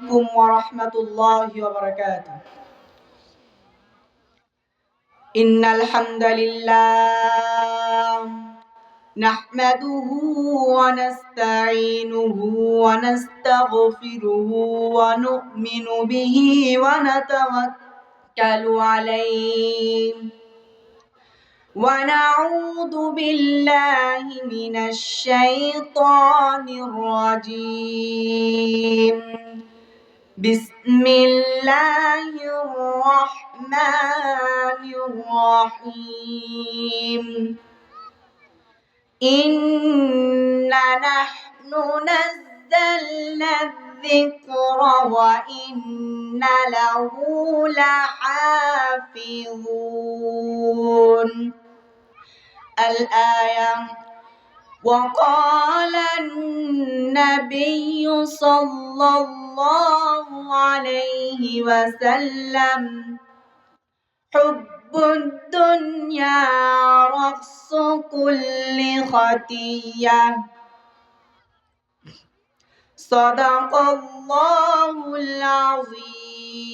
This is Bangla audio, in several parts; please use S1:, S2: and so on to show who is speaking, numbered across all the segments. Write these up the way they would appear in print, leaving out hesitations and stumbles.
S1: আলাইকুম ওয়া রাহমাতুল্লাহি ওয়া বারাকাতুহু। ইন্নাল হামদালিল্লাহ নাহমাদুহু ওয়া নাস্তাঈনুহু ওয়া নাস্তাগফিরুহু ওয়া নু'মিনু বিহি ওয়া নাতাওয়াক্কালু আলাইহি ওয়া নাউযু বিল্লাহি মিনাশ শাইতানির রাজীম। বিসমিল্লাহির-রহমানির-রহিম। ইন্না নাহনু নাযালনা-যিকরা ওয়া ইন্না লাহু লাহাফিযুন। আল-আয়া। وقال النبي صلى الله عليه وسلم حب الدنيا رأس كل خطيئة صدق الله العظيم।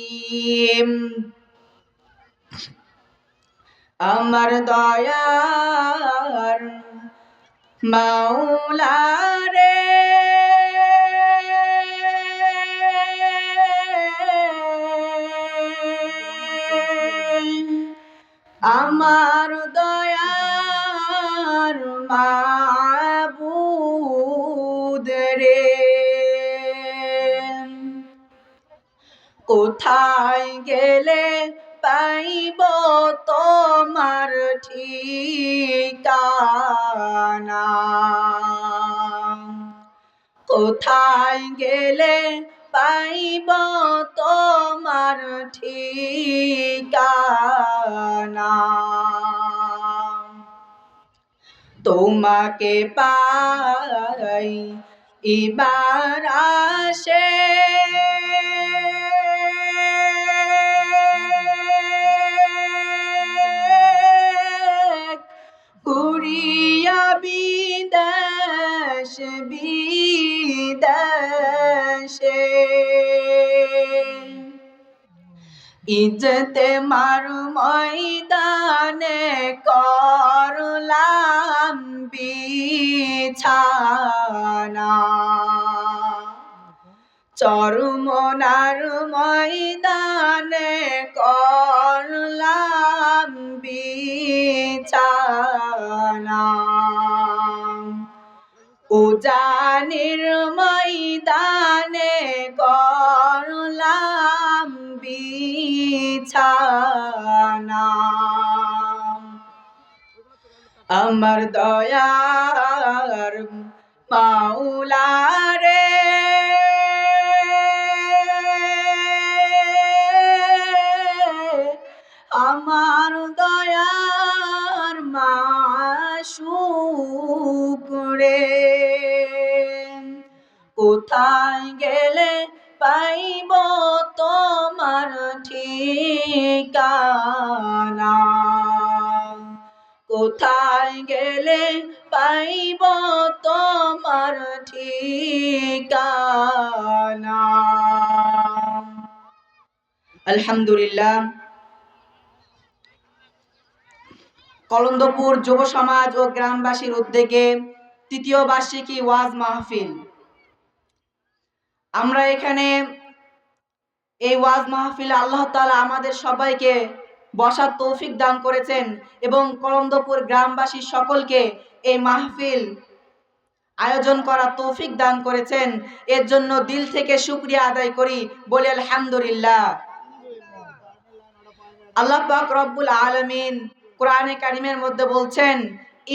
S1: আমার দয়ার মাওলা রে আমার দয়ার মাবুদ রে, কোথায় গেলে পাইব তোমার ঠিকানা, কোথায় গেলে পাইব তোমার ঠিকানা, তোমাকে পাই এবার আসে কুরিয়া বিদেশ বিদেশে, ইজতেমার ময়দানে করলাম বিছানা, চরমনার ময়দানে করলাম বিছানা, উজানির ময়দানে করলাম বিছানা, আমার দয়ার মাওলা রে আমার দয়ার মাশউক রে, কোথায় গেলে পাইব তোমার ঠিকানা, কোথায় গেলে পাইব তোমার ঠিকানা। আলহামদুলিল্লাহ। কলন্দপুর যুব সমাজ ও গ্রামবাসীর উদ্যোগে তৃতীয় বার্ষিকী ওয়াজ মাহফিল। আমরা এখানে এই ওয়াজ মাহফিলে আল্লাহ তাআলা আমাদের সবাইকে বসার তৌফিক দান করেছেন এবং কলন্দপুর গ্রামবাসী সকলকে এই মাহফিল আয়োজন করা তৌফিক দান করেছেন। এর জন্য দিল থেকে শুকরিয়া আদায় করি, বলি আলহামদুলিল্লাহ। আল্লাহ পাক রব্বুল আলামিন কোরআনে কারিমের মধ্যে বলছেন,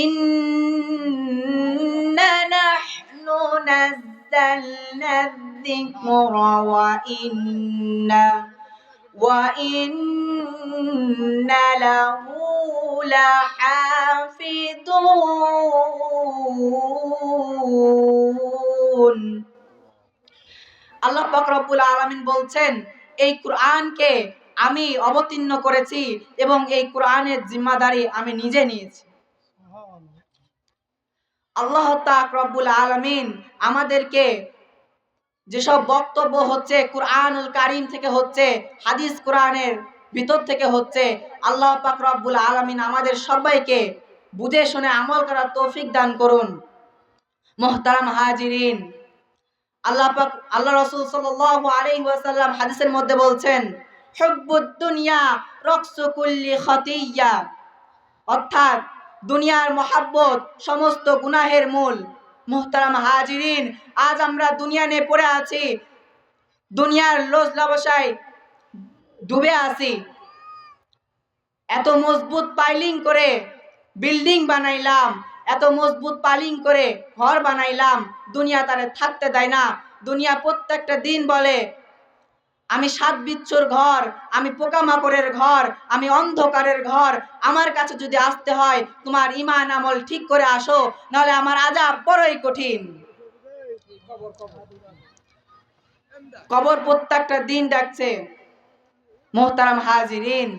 S1: ইন্না নাহনু নাযালনা যিকরা ওয়া ইন্না লাহু লাহাফিযুন। আল্লাহ পাক রব্বুল আলামিন বলছেন, এই কোরআনকে আমি অবতীর্ণ করেছি এবং এই কোরআনের জিম্মাদারি আমি নিজে নিয়েছি। আল্লাহ পাক রব্বুল আলামিন আমাদেরকে যেসব বক্তব্য হচ্ছে কুরআনুল কারীম থেকে হচ্ছে, হাদিস কোরআনের ভিতর থেকে হচ্ছে, আল্লাহ পাক রব্বুল আলামিন আমাদের সবাইকে বুঝে শুনে আমল করার তৌফিক দান করুন। মুহতারাম হাজিরিন, আল্লাহ পাক, আল্লাহ রাসূল সাল্লাল্লাহু আলাইহি ওয়াসাল্লাম হাদিসের মধ্যে বলছেন, হুব্বুদ দুনিয়া রাকসু কুল্লি খাতিয়া, অর্থাৎ দুনিয়ার মহাব্বত সমস্ত গুনাহের মূল। মুহতারাম হাজিরিন, আজ আমরা দুনিয়া নিয়ে পড়ে আছি, দুনিয়ার লোভ লালসায় ডুবে আছি। এত মজবুত পাইলিং করে বিল্ডিং বানাইলাম, এত মজবুত পাইলিং করে ঘর বানাইলাম, দুনিয়া তারে থাকতে দেয় না। দুনিয়া প্রত্যেকটা দিন বলে, আমি সাত বিচ্ছুর ঘর, আমি পোকামাকড়ের ঘর, আমি অন্ধকারের ঘর, আমার কাছে যদি আসতে হয় তোমার ঈমান আমল ঠিক করে আসো, নাহলে আমার আযাব বড়ই কঠিন। কবর প্রত্যেকটা দিন ডাকছে। মুহতারাম হাজিরিন,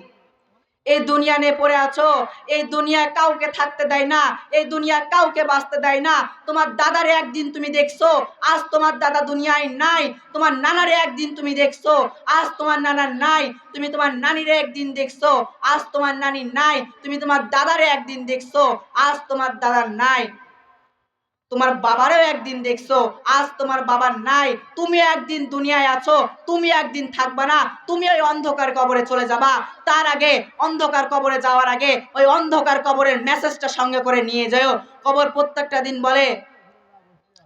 S1: এই দুনিয়া নিয়ে পড়ে আছো, এই দুনিয়া কাউকে থাকতে দেয় না, এই দুনিয়া কাউকে বাঁচতে দেয় না। তোমার দাদারে একদিন তুমি দেখছো, আজ তোমার দাদা দুনিয়ায় নাই। তোমার নানারে একদিন তুমি দেখছো, আজ তোমার নানা নাই। তুমি তোমার নানিরে একদিন দেখছো, আজ তোমার নানি নাই। তুমি তোমার দাদারে একদিন দেখছো, আজ তোমার দাদা নাই। তোমার বাবারও একদিন দেখছো, আজ তোমার বাবা নাই। তুমি একদিন দুনিয়ায় আছো, তুমি একদিন থাকবা না, তুমি ওই অন্ধকার কবরে চলে যাবা। তার আগে, অন্ধকার কবরে যাওয়ার আগে ওই অন্ধকার কবরের মেসেজটা সঙ্গে করে নিয়ে যাও। কবর প্রত্যেকটা দিন বলে,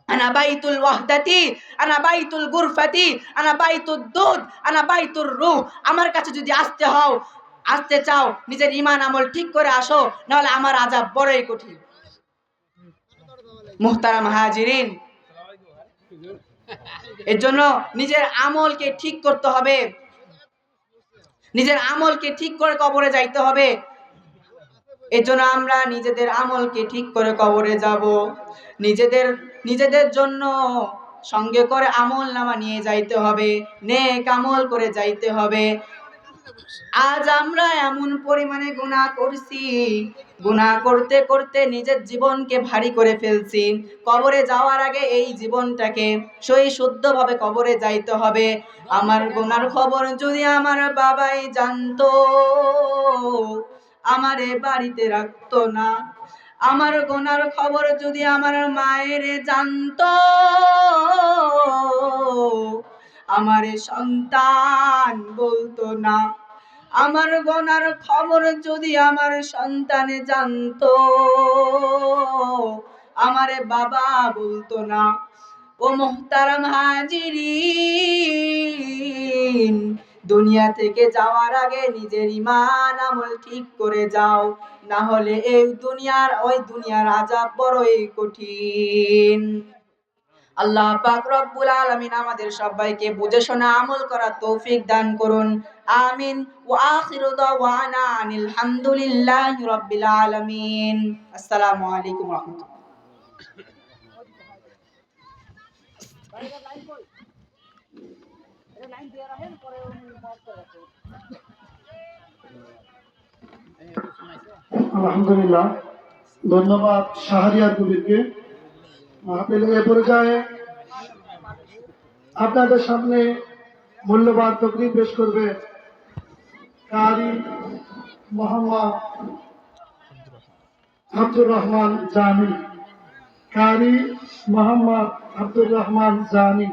S1: আনা বাইতুল ওয়াহদাতি, আনা বাইতুল গুরফাতি, আনা বাইতুদ দুদ, আনা বাইতুর রূহ। আমার কাছে যদি আসতে চাও, নিজের ঈমান আমল ঠিক করে আসো, নাহলে আমার আযাব বড়ই কঠিন। মুহতারাম হাজিরিন, এর জন্য নিজের আমলকে ঠিক করতে হবে, নিজের আমলকে ঠিক করে কবরে যাইতে হবে। এর জন্য আমরা নিজেদের আমলকে ঠিক করে কবরে যাব। নিজেদের জন্য সঙ্গে করে আমল নামা নিয়ে যাইতে হবে, নেক আমল করে যাইতে হবে। আজ আমরা এমন পরিমাণে গুনাহ করছি, গুনাহ করতে করতে নিজের জীবনকে ভারী করে ফেলছি। কবরে যাওয়ার আগে এই জীবনটাকে সই শুদ্ধভাবে কবরে যাইতে হবে। আমার গুনার খবর যদি আমার বাবাই জানতো, আমারে বাড়িতে রাখতো না। আমার গুনার খবর যদি আমার মায়ের জানতো, আমারে সন্তান বলতো না। আমার গুনার খবর যদি আমার সন্তানে জানতো, আমারে বাবা বলতো না। ও মুহতারাম হাজিরিন, দুনিয়া থেকে যাওয়ার আগে নিজের ঈমান আমল ঠিক করে যাও, না হলে এই ওই দুনিয়ার আযাব বড়ই কঠিন। আল্লাহ পাক রব্বুল আলামিন আমাদের সবাইকে বুঝে শোনা আমল করার তৌফিক দান করুন। আমিন। ওয়া আখিরু দাওয়ানা আনিল হামদুলিল্লাহি রাব্বিল আলামিন। আসসালামু আলাইকুম ওয়া রাহমাতুল্লাহ।
S2: আলহামদুলিল্লাহ, ধন্যবাদ শাহরিয়ার কবিরকে। এ পর্যায়ে আপনাদের সামনে মূল্যবান তকরির পেশ করবে কারি মোহাম্মদ আব্দুর রহমান জানি। কারি মোহাম্মদ আব্দুর রহমান জানি।